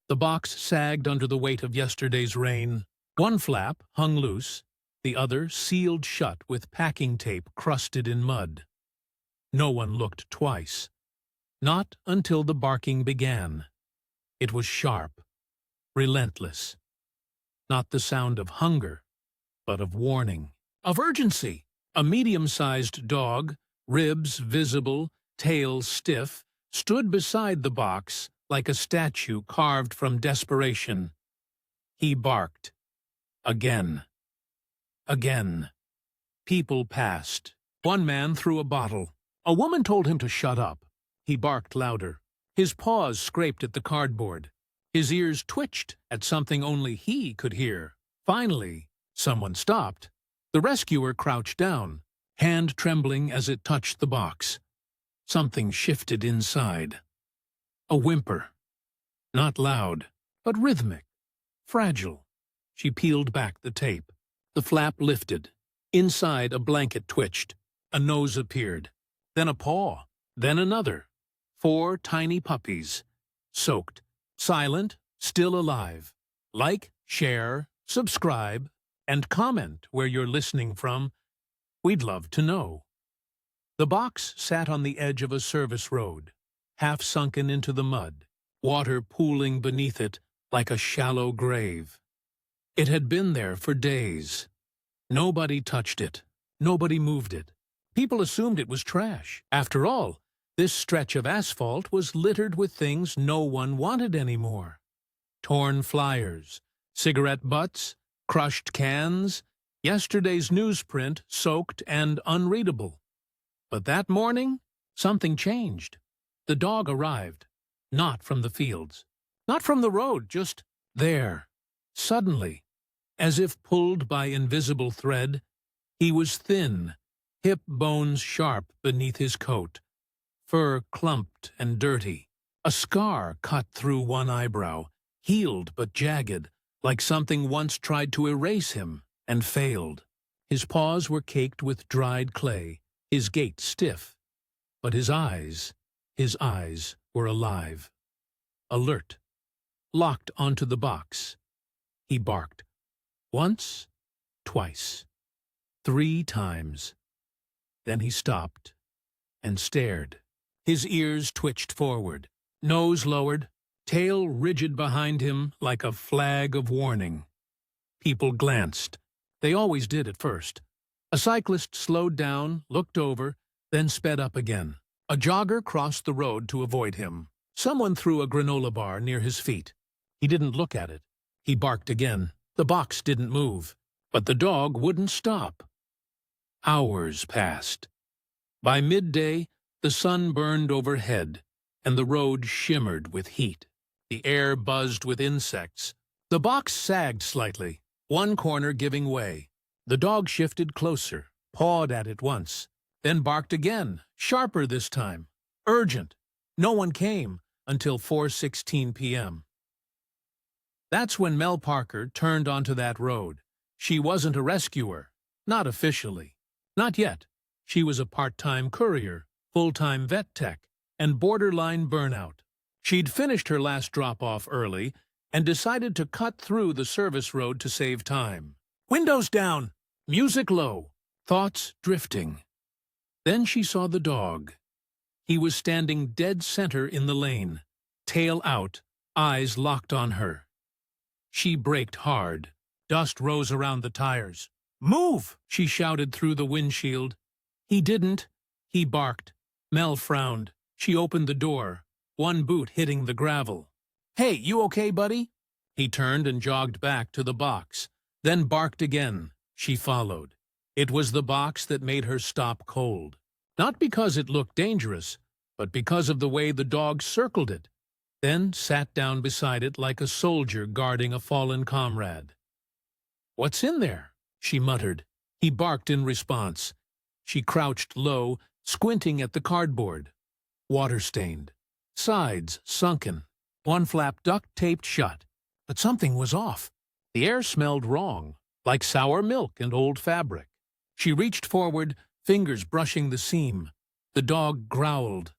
The box sagged under the weight of yesterday's rain. One flap hung loose, the other sealed shut with packing tape crusted in mud. No one looked twice. Not until the barking began. It was sharp, relentless. Not the sound of hunger, but of warning, of urgency. A medium-sized dog, ribs visible, tail stiff, stood beside the box like a statue carved from desperation. He barked. Again. Again. People passed. One man threw a bottle. A woman told him to shut up. He barked louder. His paws scraped at the cardboard. His ears twitched at something only he could hear. Finally, someone stopped. The rescuer crouched down, hand trembling as it touched the box. Something shifted inside. A whimper. Not loud, but rhythmic, fragile. She peeled back the tape. The flap lifted. Inside, a blanket twitched. A nose appeared. Then a paw. Then another. 4 tiny puppies. Soaked. Silent, still alive. Like, share, subscribe, and comment where you're listening from. We'd love to know. The box sat on the edge of a service road, half sunken into the mud, water pooling beneath it like a shallow grave. It had been there for days. Nobody touched it. Nobody moved it. People assumed it was trash. After all, this stretch of asphalt was littered with things no one wanted anymore. Torn flyers, cigarette butts, crushed cans, yesterday's newsprint soaked and unreadable. But that morning, something changed. The dog arrived, not from the fields, not from the road, just there. Suddenly, as if pulled by invisible thread, he was thin, hip bones sharp beneath his coat, fur clumped and dirty. A scar cut through one eyebrow, healed but jagged, like something once tried to erase him and failed. His paws were caked with dried clay, his gait stiff, but his eyes were alive, alert, locked onto the box. He barked. Once, twice, 3 times. Then he stopped and stared. His ears twitched forward, nose lowered, tail rigid behind him like a flag of warning. People glanced. They always did at first. A cyclist slowed down, looked over, then sped up again. A jogger crossed the road to avoid him. Someone threw a granola bar near his feet. He didn't look at it. He barked again. The box didn't move, but the dog wouldn't stop. Hours passed. By midday, the sun burned overhead, and the road shimmered with heat. The air buzzed with insects. The box sagged slightly, one corner giving way. The dog shifted closer, pawed at it once, then barked again, sharper this time. Urgent. No one came until 4:16 p.m. That's when Mel Parker turned onto that road. She wasn't a rescuer, not officially. Not yet. She was a part-time courier, full-time vet tech, and borderline burnout. She'd finished her last drop-off early and decided to cut through the service road to save time. Windows down, music low, thoughts drifting. Then she saw the dog. He was standing dead center in the lane, tail out, eyes locked on her. She braked hard. Dust rose around the tires. "Move!" she shouted through the windshield. He didn't. He barked. Mel frowned. She opened the door, one boot hitting the gravel. "Hey, you okay, buddy?" He turned and jogged back to the box, then barked again. She followed. It was the box that made her stop cold. Not because it looked dangerous, but because of the way the dog circled it, then sat down beside it like a soldier guarding a fallen comrade. "What's in there?" she muttered. He barked in response. She crouched low, squinting at the cardboard. Water-stained. Sides sunken. One flap duct-taped shut. But something was off. The air smelled wrong, like sour milk and old fabric. She reached forward, fingers brushing the seam. The dog growled.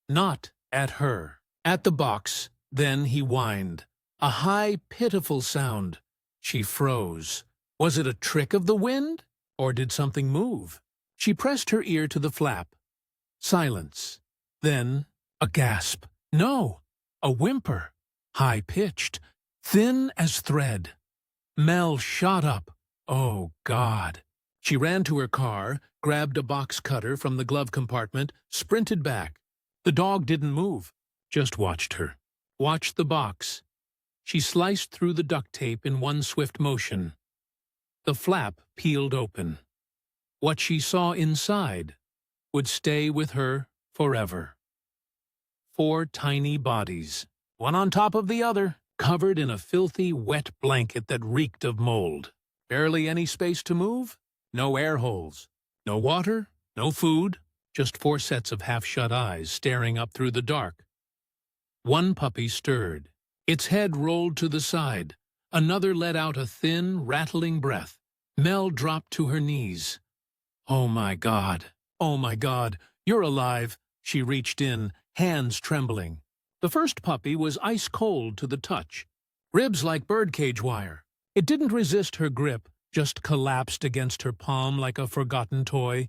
Not at her. At the box. Then he whined. A high, pitiful sound. She froze. Was it a trick of the wind? Or did something move? She pressed her ear to the flap. Silence. Then a gasp. No! A whimper. High-pitched. Thin as thread. Mel shot up. Oh, God. She ran to her car, grabbed a box cutter from the glove compartment, sprinted back. The dog didn't move, just watched her. Watched the box. She sliced through the duct tape in one swift motion. The flap peeled open. What she saw inside would stay with her forever. 4 tiny bodies, one on top of the other, covered in a filthy, wet blanket that reeked of mold. Barely any space to move, no air holes, no water, no food, just 4 sets of half-shut eyes staring up through the dark. One puppy stirred. Its head rolled to the side. Another let out a thin, rattling breath. Mel dropped to her knees. Oh, my God. Oh, my God. You're alive. She reached in, hands trembling. The first puppy was ice-cold to the touch. Ribs like birdcage wire. It didn't resist her grip, just collapsed against her palm like a forgotten toy.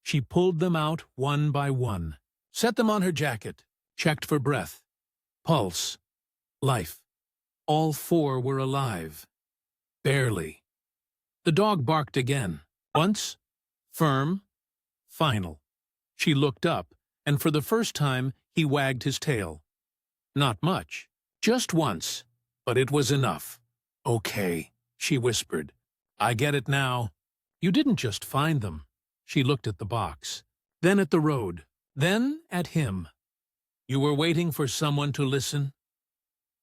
She pulled them out one by one, set them on her jacket, checked for breath, pulse, life. All 4 were alive. Barely. The dog barked again. Once, firm, final. She looked up, and for the first time, he wagged his tail. Not much, just once, but it was enough. Okay, she whispered. I get it now. You didn't just find them. She looked at the box, then at the road, then at him. You were waiting for someone to listen?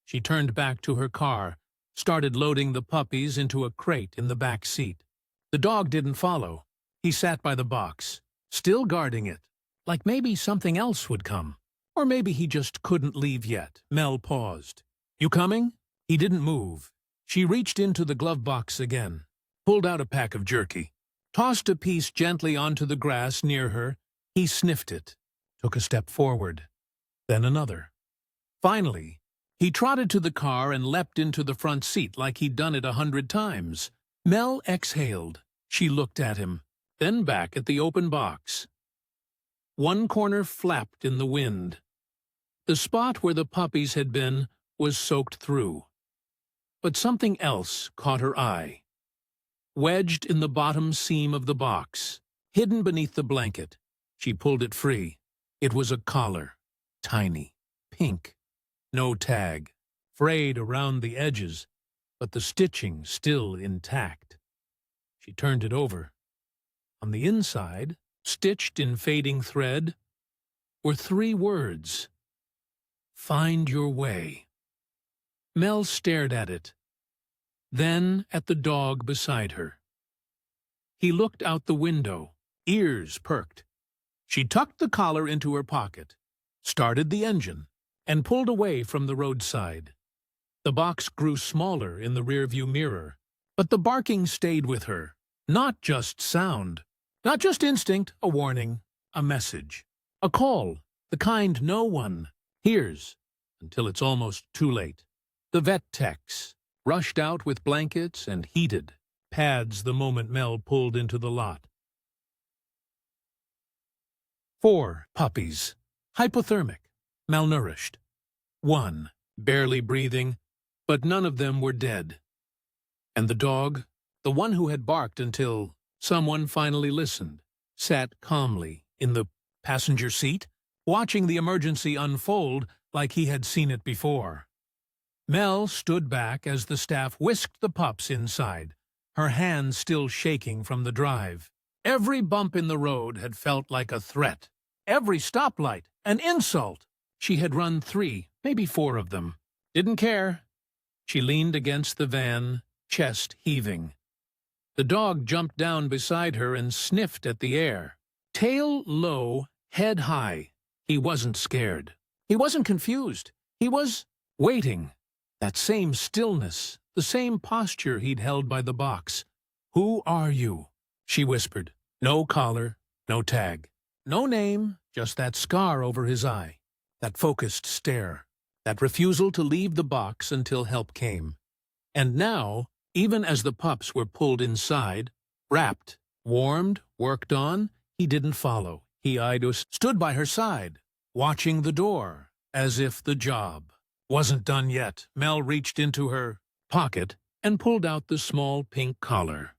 She turned back to her car, started loading the puppies into a crate in the back seat. The dog didn't follow. He sat by the box, still guarding it, like maybe something else would come. Or maybe he just couldn't leave yet. Mel paused. You coming? He didn't move. She reached into the glove box again, pulled out a pack of jerky, tossed a piece gently onto the grass near her. He sniffed it, took a step forward, then another. Finally, he trotted to the car and leapt into the front seat like he'd done it 100 times. Mel exhaled. She looked at him, then back at the open box. One corner flapped in the wind. The spot where the puppies had been was soaked through. But something else caught her eye. Wedged in the bottom seam of the box, hidden beneath the blanket, she pulled it free. It was a collar, tiny, pink, no tag, frayed around the edges, but the stitching still intact. She turned it over. On the inside, stitched in fading thread, were 3 words. Find your way. Mel stared at it, then at the dog beside her. He looked out the window, ears perked. She tucked the collar into her pocket, started the engine, and pulled away from the roadside. The box grew smaller in the rearview mirror, but the barking stayed with her. Not just sound, not just instinct, a warning, a message, a call, the kind no one hears until it's almost too late. The vet techs rushed out with blankets and heated pads the moment Mel pulled into the lot. 4 puppies, hypothermic, malnourished. 1, barely breathing, but none of them were dead. And the dog, the one who had barked until someone finally listened, sat calmly in the passenger seat, watching the emergency unfold like he had seen it before. Mel stood back as the staff whisked the pups inside, her hands still shaking from the drive. Every bump in the road had felt like a threat. Every stoplight, an insult. She had run 3, maybe 4 of them. Didn't care. She leaned against the van, chest heaving. The dog jumped down beside her and sniffed at the air. Tail low, head high. He wasn't scared. He wasn't confused. He was waiting. That same stillness, the same posture he'd held by the box. "Who are you?" she whispered. No collar, no tag. No name, just that scar over his eye. That focused stare. that refusal to leave the box until help came. And now, even as the pups were pulled inside, wrapped, warmed, worked on, he didn't follow. He stood by her side, watching the door, as if the job wasn't done yet. Mel reached into her pocket and pulled out the small pink collar.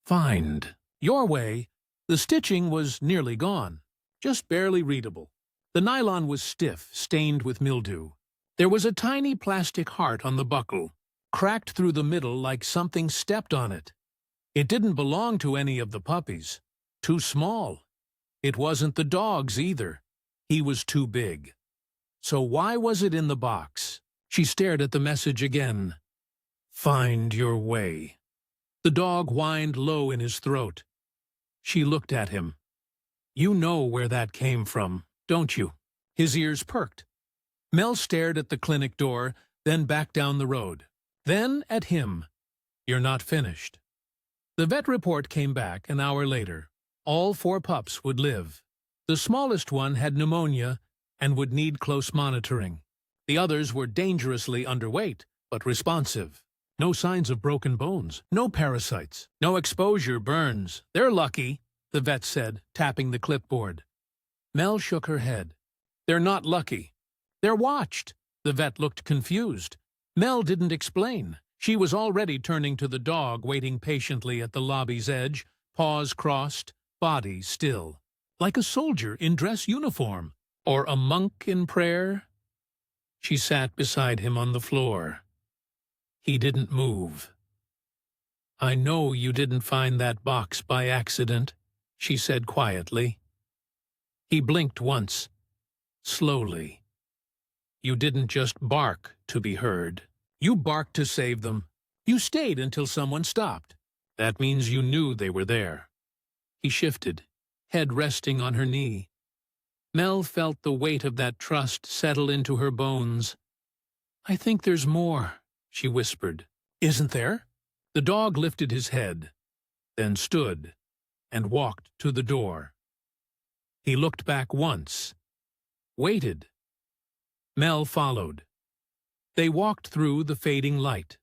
"Find your way." The stitching was nearly gone, just barely readable. The nylon was stiff, stained with mildew. There was a tiny plastic heart on the buckle, cracked through the middle like something stepped on it. It didn't belong to any of the puppies. Too small. It wasn't the dog's either. He was too big. So why was it in the box? She stared at the message again. "Find your way." The dog whined low in his throat. She looked at him. "You know where that came from, don't you?" His ears perked. Mel stared at the clinic door, then back down the road. Then at him. "You're not finished." The vet report came back an hour later. All 4 pups would live. The smallest one had pneumonia and would need close monitoring. The others were dangerously underweight, but responsive. No signs of broken bones, no parasites, no exposure burns. "They're lucky," the vet said, tapping the clipboard. Mel shook her head. "They're not lucky. They're watched." The vet looked confused. Mel didn't explain. She was already turning to the dog, waiting patiently at the lobby's edge, paws crossed, body still. Like a soldier in dress uniform, or a monk in prayer. She sat beside him on the floor. He didn't move. "I know you didn't find that box by accident," she said quietly. He blinked once, slowly. "You didn't just bark to be heard. You barked to save them. You stayed until someone stopped. That means you knew they were there." He shifted, head resting on her knee. Mel felt the weight of that trust settle into her bones. "I think there's more," she whispered. "Isn't there?" The dog lifted his head, then stood and walked to the door. He looked back once, waited. Mel followed. They walked through the fading light,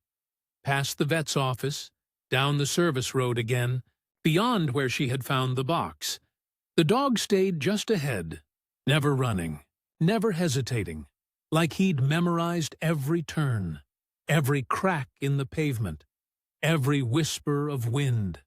past the vet's office, down the service road again, beyond where she had found the box. The dog stayed just ahead, never running, never hesitating, like he'd memorized every turn, every crack in the pavement, every whisper of wind.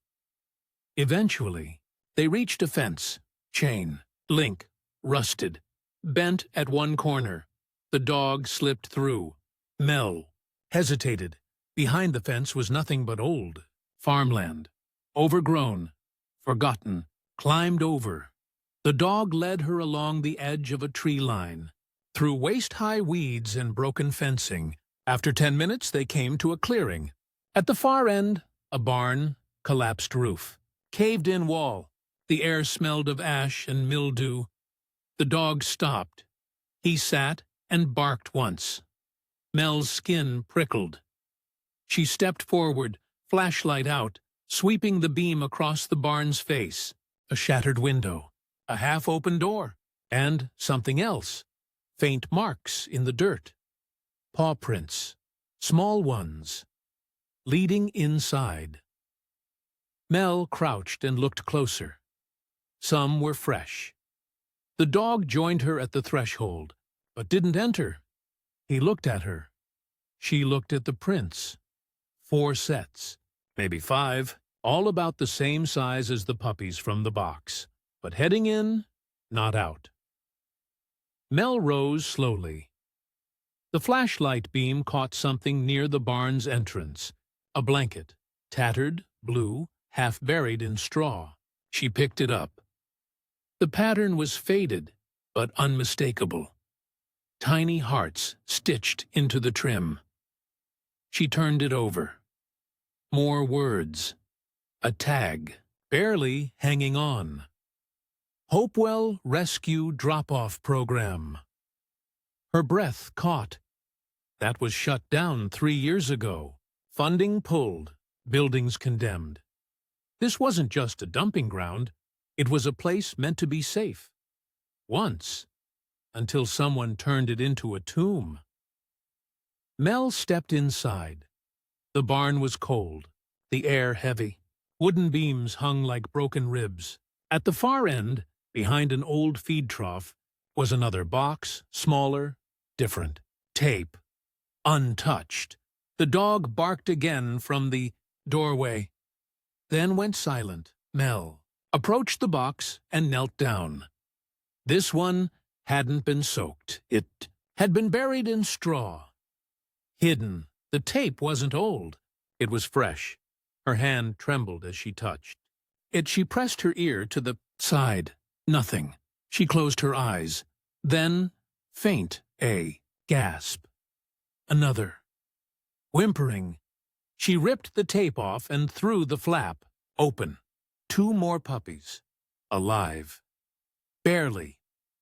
Eventually, they reached a fence, chain, link, rusted, bent at one corner. The dog slipped through. Mel hesitated. Behind the fence was nothing but old farmland, overgrown, forgotten, climbed over. The dog led her along the edge of a tree line, through waist-high weeds and broken fencing. After 10 minutes, they came to a clearing. At the far end, a barn, collapsed roof, caved-in wall. The air smelled of ash and mildew. The dog stopped. He sat and barked once. Mel's skin prickled. She stepped forward, flashlight out, sweeping the beam across the barn's face. A shattered window, a half-open door, and something else. Faint marks in the dirt. Paw prints, small ones, leading inside. Mel crouched and looked closer. Some were fresh. The dog joined her at the threshold, but didn't enter. He looked at her. She looked at the prints. 4 sets, maybe 5, all about the same size as the puppies from the box, but heading in, not out. Mel rose slowly. The flashlight beam caught something near the barn's entrance, a blanket, tattered, blue, half buried in straw. She picked it up. The pattern was faded, but unmistakable. Tiny hearts stitched into the trim. She turned it over. More words. A tag, barely hanging on. Hopewell Rescue Drop-Off Program. Her breath caught. That was shut down 3 years ago. Funding pulled, buildings condemned. This wasn't just a dumping ground. It was a place meant to be safe. Once. until someone turned it into a tomb. Mel stepped inside. The barn was cold, the air heavy. Wooden beams hung like broken ribs. At the far end, behind an old feed trough, was another box, smaller, different. Tape. Untouched. The dog barked again from the doorway, then went silent. Mel approached the box and knelt down. This one hadn't been soaked. It had been buried in straw. Hidden. The tape wasn't old. It was fresh. Her hand trembled as she touched it. She pressed her ear to the side. Nothing. She closed her eyes. Then, faint, a gasp. Another. Whimpering. She ripped the tape off and threw the flap open. 2 more puppies. Alive. Barely.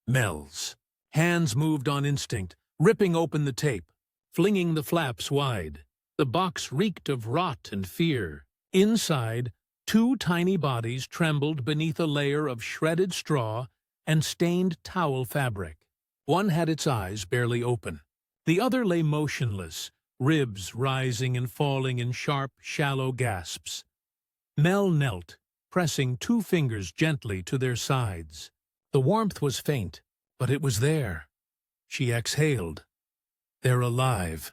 Mel's hands moved on instinct, ripping open the tape, flinging the flaps wide. The box reeked of rot and fear. Inside, 2 tiny bodies trembled beneath a layer of shredded straw and stained towel fabric. One had its eyes barely open. The other lay motionless, ribs rising and falling in sharp, shallow gasps. Mel knelt, pressing 2 fingers gently to their sides. The warmth was faint, but it was there. She exhaled. They're alive.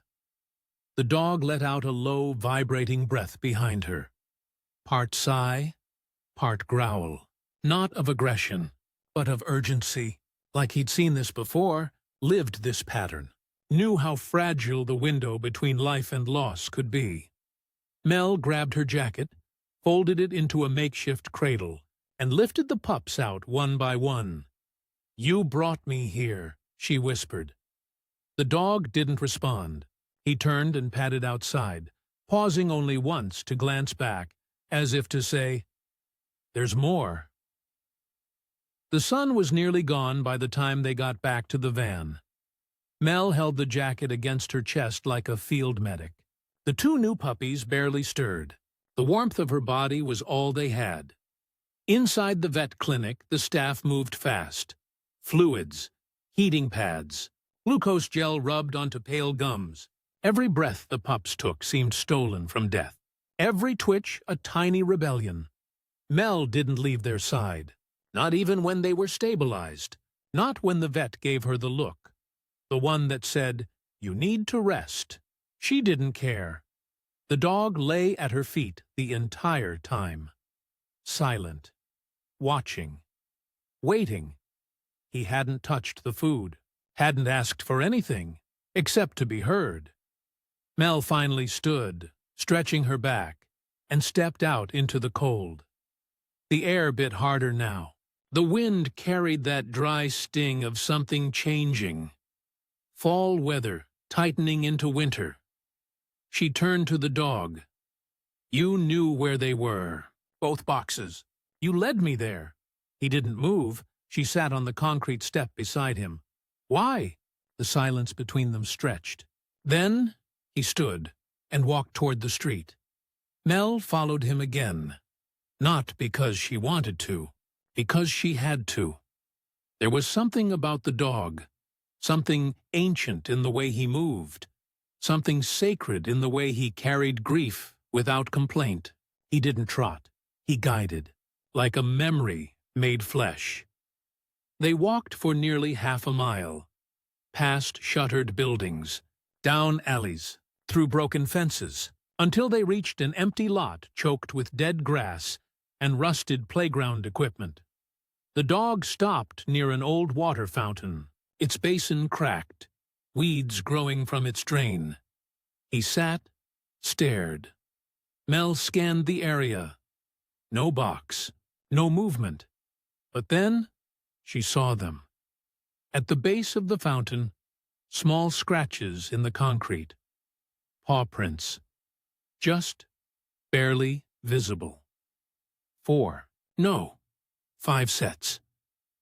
The dog let out a low, vibrating breath behind her. Part sigh, part growl. Not of aggression, but of urgency. Like he'd seen this before, lived this pattern. Knew how fragile the window between life and loss could be. Mel grabbed her jacket, folded it into a makeshift cradle, and lifted the pups out one by one. "You brought me here," she whispered. The dog didn't respond. He turned and padded outside, pausing only once to glance back, as if to say, "There's more." The sun was nearly gone by the time they got back to the van. Mel held the jacket against her chest like a field medic. The 2 new puppies barely stirred. The warmth of her body was all they had. Inside the vet clinic, the staff moved fast. Fluids, heating pads, glucose gel rubbed onto pale gums. Every breath the pups took seemed stolen from death. Every twitch a tiny rebellion. Mel didn't leave their side, not even when they were stabilized, not when the vet gave her the look, the one that said, "You need to rest." She didn't care. The dog lay at her feet the entire time. Silent. Watching. Waiting. He hadn't touched the food, hadn't asked for anything, except to be heard. Mel finally stood, stretching her back, and stepped out into the cold. The air bit harder now. The wind carried that dry sting of something changing. Fall weather tightening into winter. She turned to the dog. "You knew where they were, both boxes. You led me there." He didn't move. She sat on the concrete step beside him. "Why?" The silence between them stretched. Then he stood and walked toward the street. Mel followed him again. Not because she wanted to, because she had to. There was something about the dog, something ancient in the way he moved, something sacred in the way he carried grief without complaint. He didn't trot. He guided, like a memory made flesh. They walked for nearly half a mile, past shuttered buildings, down alleys, through broken fences, until they reached an empty lot choked with dead grass and rusted playground equipment. The dog stopped near an old water fountain, its basin cracked, weeds growing from its drain. He sat, stared. Mel scanned the area. No box, no movement. But then she saw them. At the base of the fountain, small scratches in the concrete. Paw prints. Just barely visible. 4. No. 5 sets.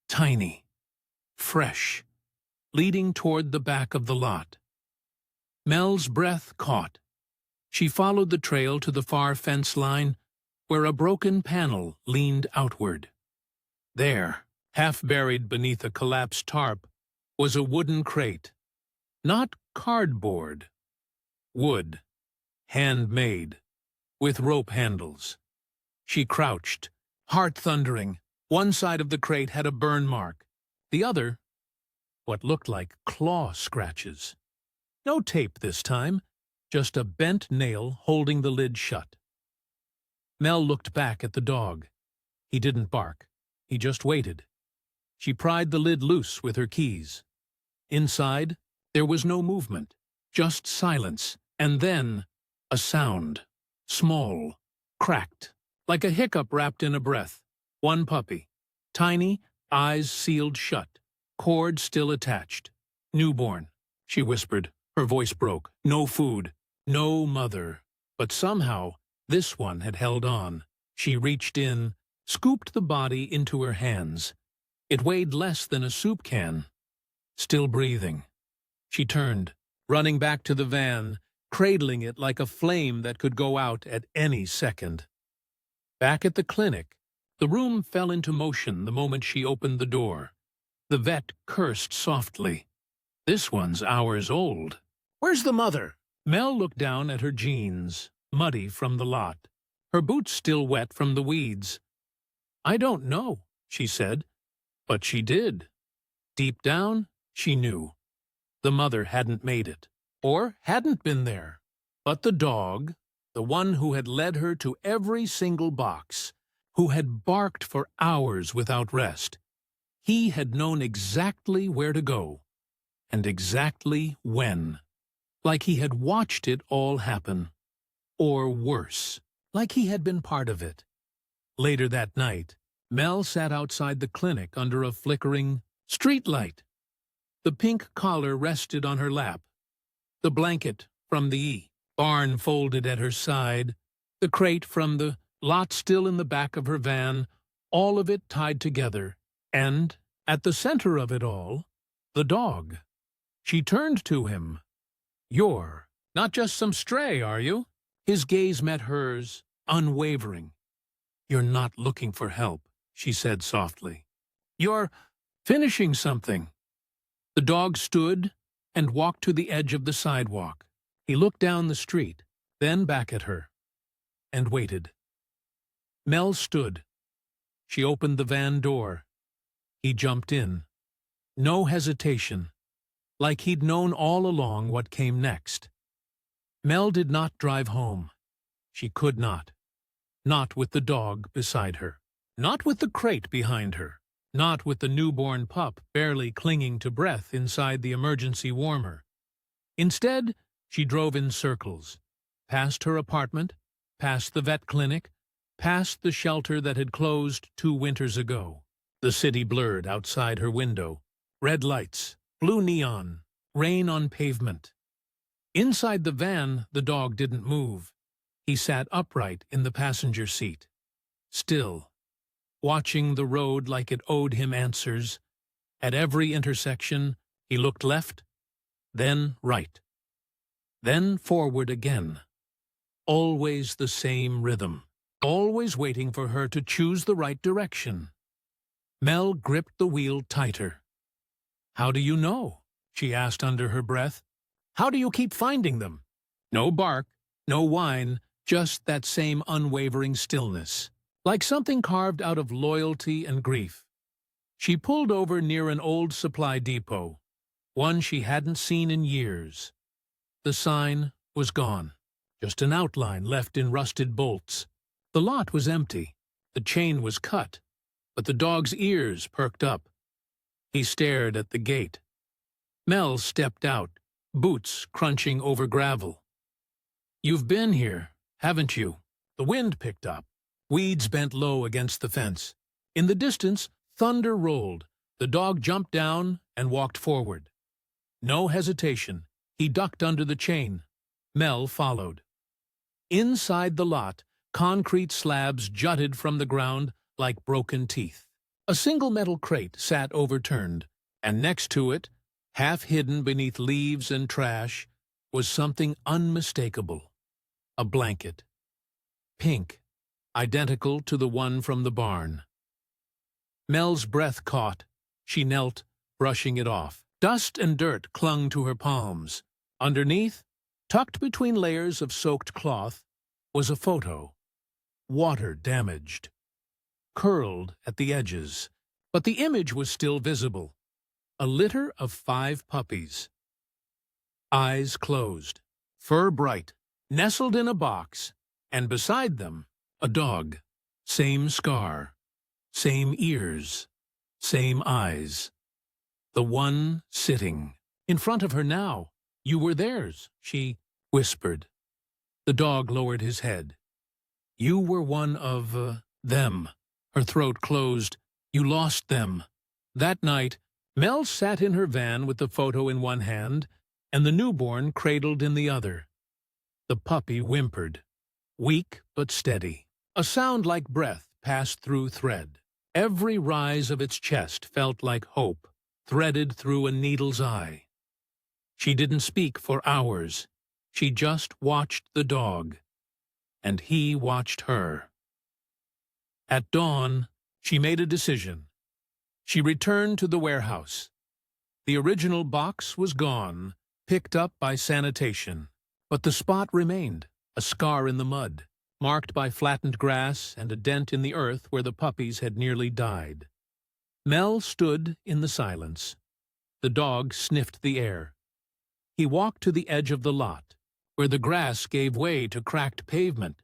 Tiny. Fresh. Leading toward the back of the lot. Mel's breath caught. She followed the trail to the far fence line, where a broken panel leaned outward. There, half buried beneath a collapsed tarp, was a wooden crate. Not cardboard. Wood. Handmade. With rope handles. She crouched, heart thundering. One side of the crate had a burn mark. The other, what looked like claw scratches. No tape this time, just a bent nail holding the lid shut. Mel looked back at the dog. He didn't bark. He just waited. She pried the lid loose with her keys. Inside, there was no movement, just silence, and then a sound. Small, cracked, like a hiccup wrapped in a breath. One puppy. Tiny, eyes sealed shut, cord still attached. Newborn, she whispered. Her voice broke. No food, no mother. But somehow, this one had held on. She reached in, scooped the body into her hands. It weighed less than a soup can. Still breathing. She turned, running back to the van, cradling it like a flame that could go out at any second. Back at the clinic, the room fell into motion the moment she opened the door. The vet cursed softly. This one's hours old. Where's the mother? Mel looked down at her jeans, muddy from the lot, her boots still wet from the weeds. I don't know, she said, but she did. Deep down, she knew. The mother hadn't made it, or hadn't been there. But the dog, the one who had led her to every single box, who had barked for hours without rest, he had known exactly where to go, and exactly when. Like he had watched it all happen. Or worse, like he had been part of it. Later that night, Mel sat outside the clinic under a flickering streetlight. The pink collar rested on her lap. The blanket from the barn folded at her side. The crate from the lot still in the back of her van. All of it tied together. And, at the center of it all, the dog. She turned to him. You're not just some stray, are you? His gaze met hers, unwavering. You're not looking for help, she said softly. You're finishing something. The dog stood and walked to the edge of the sidewalk. He looked down the street, then back at her, and waited. Mel stood. She opened the van door. He jumped in. No hesitation, like he'd known all along what came next. Mel did not drive home. She could not. Not with the dog beside her. Not with the crate behind her. Not with the newborn pup barely clinging to breath inside the emergency warmer. Instead, she drove in circles. Past her apartment, past the vet clinic, past the shelter that had closed 2 winters ago. The city blurred outside her window. Red lights, blue neon, rain on pavement. Inside the van, the dog didn't move. He sat upright in the passenger seat, still, watching the road like it owed him answers. At every intersection, he looked left, then right, then forward again. Always the same rhythm, always waiting for her to choose the right direction. Mel gripped the wheel tighter. How do you know? She asked under her breath. How do you keep finding them? No bark, no whine, just that same unwavering stillness, like something carved out of loyalty and grief. She pulled over near an old supply depot, one she hadn't seen in years. The sign was gone, just an outline left in rusted bolts. The lot was empty, the chain was cut, but the dog's ears perked up. He stared at the gate. Mel stepped out, boots crunching over gravel. You've been here, haven't you? The wind picked up. Weeds bent low against the fence. In the distance, thunder rolled. The dog jumped down and walked forward. No hesitation. He ducked under the chain. Mel followed. Inside the lot, concrete slabs jutted from the ground like broken teeth. A single metal crate sat overturned, and next to it, half hidden beneath leaves and trash, was something unmistakable. A blanket. Pink, identical to the one from the barn. Mel's breath caught. She knelt, brushing it off. Dust and dirt clung to her palms. Underneath, tucked between layers of soaked cloth, was a photo, water-damaged, curled at the edges. But the image was still visible. A litter of 5 puppies. Eyes closed, fur bright, nestled in a box, and beside them, a dog. Same scar, same ears, same eyes. The one sitting in front of her now. You were theirs, she whispered. The dog lowered his head. You were one of them. Her throat closed. You lost them. That night, Mel sat in her van with the photo in one hand and the newborn cradled in the other. The puppy whimpered, weak but steady. A sound like breath passed through thread. Every rise of its chest felt like hope, threaded through a needle's eye. She didn't speak for hours. She just watched the dog, and he watched her. At dawn, she made a decision. She returned to the warehouse. The original box was gone, picked up by sanitation, but the spot remained, a scar in the mud, marked by flattened grass and a dent in the earth where the puppies had nearly died. Mel stood in the silence. The dog sniffed the air. He walked to the edge of the lot, where the grass gave way to cracked pavement.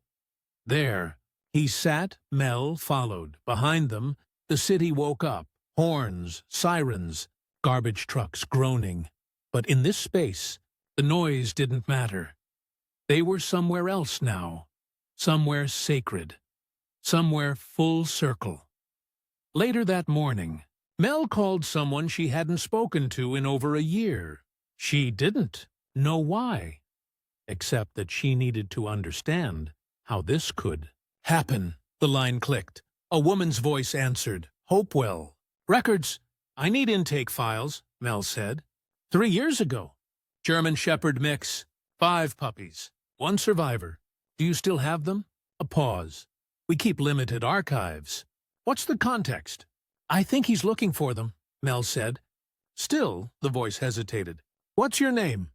There, he sat. Mel followed. Behind them, the city woke up. Horns, sirens, garbage trucks groaning. But in this space, the noise didn't matter. They were somewhere else now. Somewhere sacred. Somewhere full circle. Later that morning, Mel called someone she hadn't spoken to in over a year. She didn't know why, except that she needed to understand how this could happen. The line clicked. A woman's voice answered. Hopewell. Records. I need intake files, Mel said. 3 years ago. German Shepherd mix. 5 puppies. 1 survivor. Do you still have them? A pause. We keep limited archives. What's the context? I think he's looking for them, Mel said. Still, the voice hesitated. What's your name?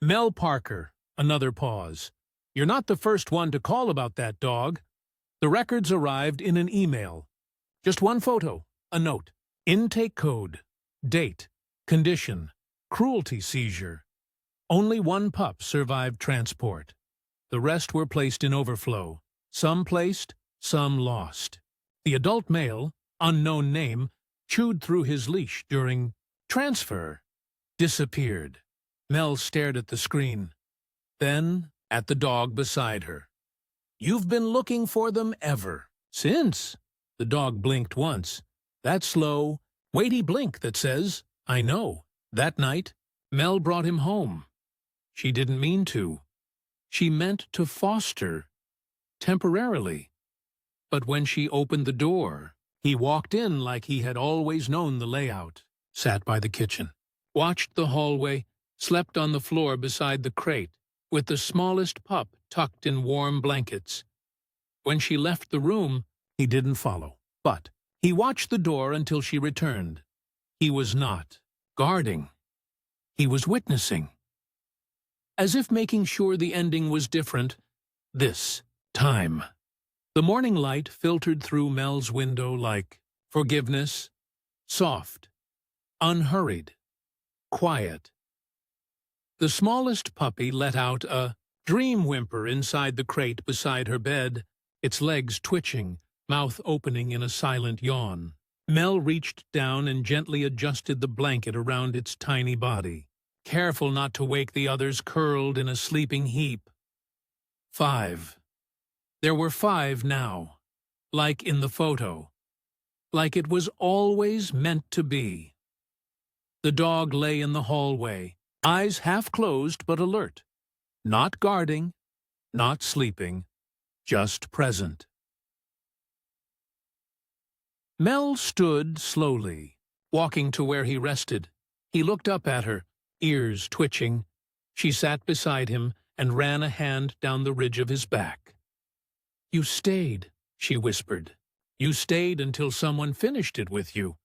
Mel Parker. Another pause. You're not the first one to call about that dog. The records arrived in an email. Just 1 photo, a note. Intake code, date, condition, cruelty seizure. Only 1 pup survived transport. The rest were placed in overflow. Some placed, some lost. The adult male, unknown name, chewed through his leash during transfer. Disappeared. Mel stared at the screen. Then at the dog beside her. You've been looking for them ever. Since. The dog blinked once. That slow, weighty blink that says, I know. That night, Mel brought him home. She didn't mean to. She meant to foster. Temporarily. But when she opened the door, he walked in like he had always known the layout. Sat by the kitchen. Watched the hallway. Slept on the floor beside the crate, with the smallest pup tucked in warm blankets. When she left the room, he didn't follow. But he watched the door until she returned. He was not guarding. He was witnessing. As if making sure the ending was different, this time. The morning light filtered through Mel's window like forgiveness, soft, unhurried, quiet. The smallest puppy let out a dream whimper inside the crate beside her bed, its legs twitching, mouth opening in a silent yawn. Mel reached down and gently adjusted the blanket around its tiny body, careful not to wake the others curled in a sleeping heap. 5. There were 5 now, like in the photo, like it was always meant to be. The dog lay in the hallway, eyes half closed but alert, not guarding, not sleeping, just present. Mel stood slowly, walking to where he rested. He looked up at her, ears twitching. She sat beside him and ran a hand down the ridge of his back. You stayed, she whispered. You stayed until someone finished it with you.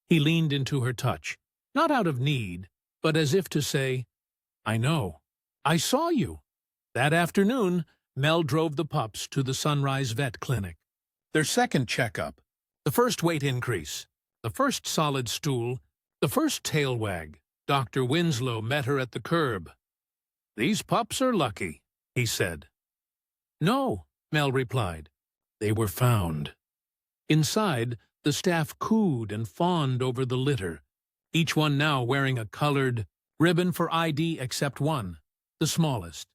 He leaned into her touch, not out of need, but as if to say, I know. I saw you. That afternoon, Mel drove the pups to the Sunrise Vet Clinic. Their second checkup, the first weight increase, the first solid stool, the first tail wag. Dr. Winslow met her at the curb. These pups are lucky, he said. No, Mel replied. They were found. Inside, the staff cooed and fawned over the litter, each one now wearing a colored ribbon for ID except one, the smallest.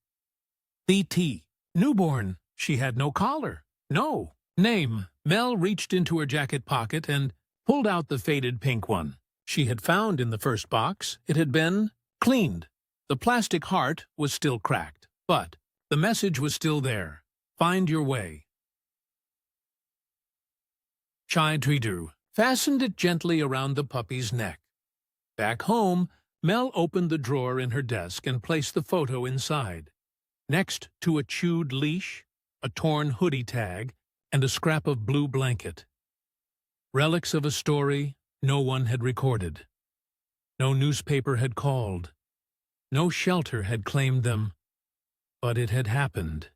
BT. Newborn. She had no collar. No. Name. Mel reached into her jacket pocket and pulled out the faded pink one. She had found in the first box. It had been cleaned. The plastic heart was still cracked, but the message was still there. Find your way. Chai Tridu fastened it gently around the puppy's neck. Back home, Mel opened the drawer in her desk and placed the photo inside, next to a chewed leash, a torn hoodie tag, and a scrap of blue blanket. Relics of a story no one had recorded. No newspaper had called. No shelter had claimed them. But it had happened,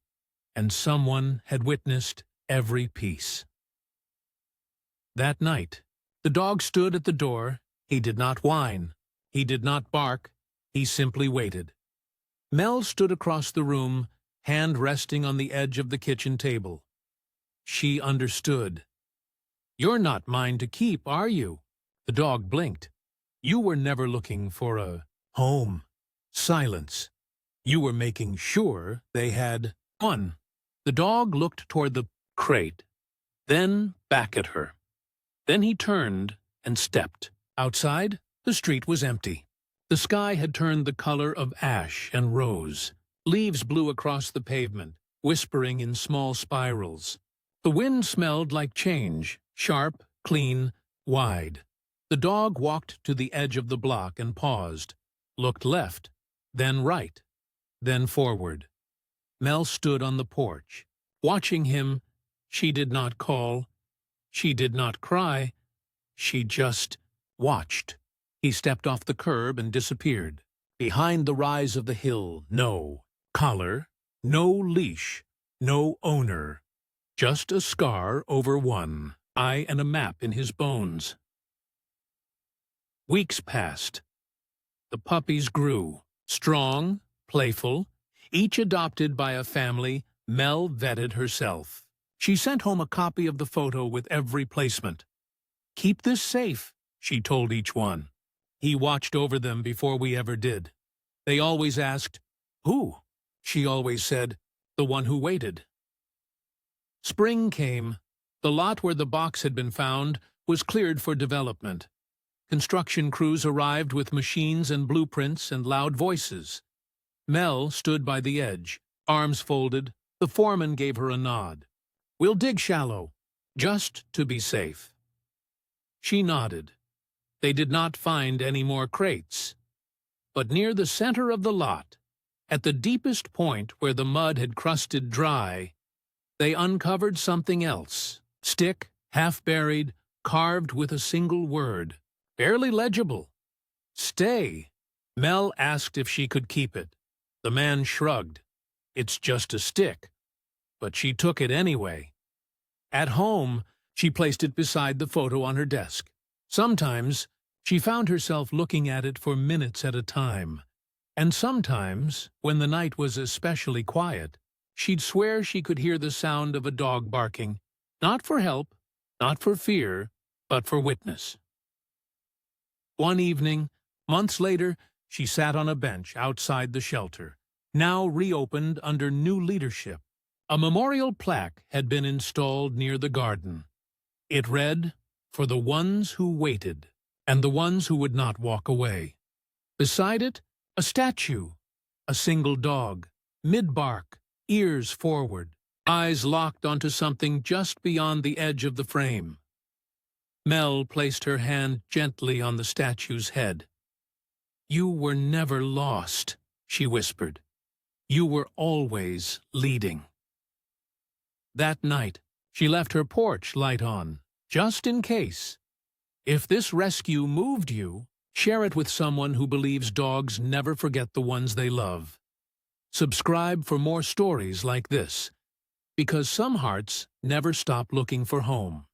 and someone had witnessed every piece. That night, the dog stood at the door. He did not whine. He did not bark. He simply waited. Mel stood across the room, hand resting on the edge of the kitchen table. She understood. You're not mine to keep, are you? The dog blinked. You were never looking for a home. Silence. You were making sure they had one. The dog looked toward the crate, then back at her. Then he turned and stepped. Outside, the street was empty. The sky had turned the color of ash and rose. Leaves blew across the pavement, whispering in small spirals. The wind smelled like change, sharp, clean, wide. The dog walked to the edge of the block and paused, looked left, then right, then forward. Mel stood on the porch. Watching him, she did not call. She did not cry. She just watched. He stepped off the curb and disappeared. Behind the rise of the hill, no collar, no leash, no owner. Just a scar over one eye and a map in his bones. Weeks passed. The puppies grew, strong, playful, each adopted by a family Mel vetted herself. She sent home a copy of the photo with every placement. Keep this safe, she told each one. He watched over them before we ever did. They always asked, who? She always said, the one who waited. Spring came. The lot where the box had been found was cleared for development. Construction crews arrived with machines and blueprints and loud voices. Mel stood by the edge, arms folded. The foreman gave her a nod. We'll dig shallow, just to be safe. She nodded. They did not find any more crates. But near the center of the lot, at the deepest point where the mud had crusted dry, they uncovered something else. Stick, half buried, carved with a single word. Barely legible. Stay. Mel asked if she could keep it. The man shrugged. It's just a stick. But she took it anyway. At home, she placed it beside the photo on her desk. Sometimes, she found herself looking at it for minutes at a time. And sometimes, when the night was especially quiet, she'd swear she could hear the sound of a dog barking, not for help, not for fear, but for witness. One evening, months later, she sat on a bench outside the shelter, now reopened under new leadership. A memorial plaque had been installed near the garden. It read, "For the ones who waited, and the ones who would not walk away." Beside it, a statue, a single dog, mid-bark, ears forward, eyes locked onto something just beyond the edge of the frame. Mel placed her hand gently on the statue's head. "You were never lost," she whispered. "You were always leading." That night, she left her porch light on, just in case. If this rescue moved you, Share it with someone who believes dogs never forget the ones they love. Subscribe for more stories like this, because some hearts never stop looking for home.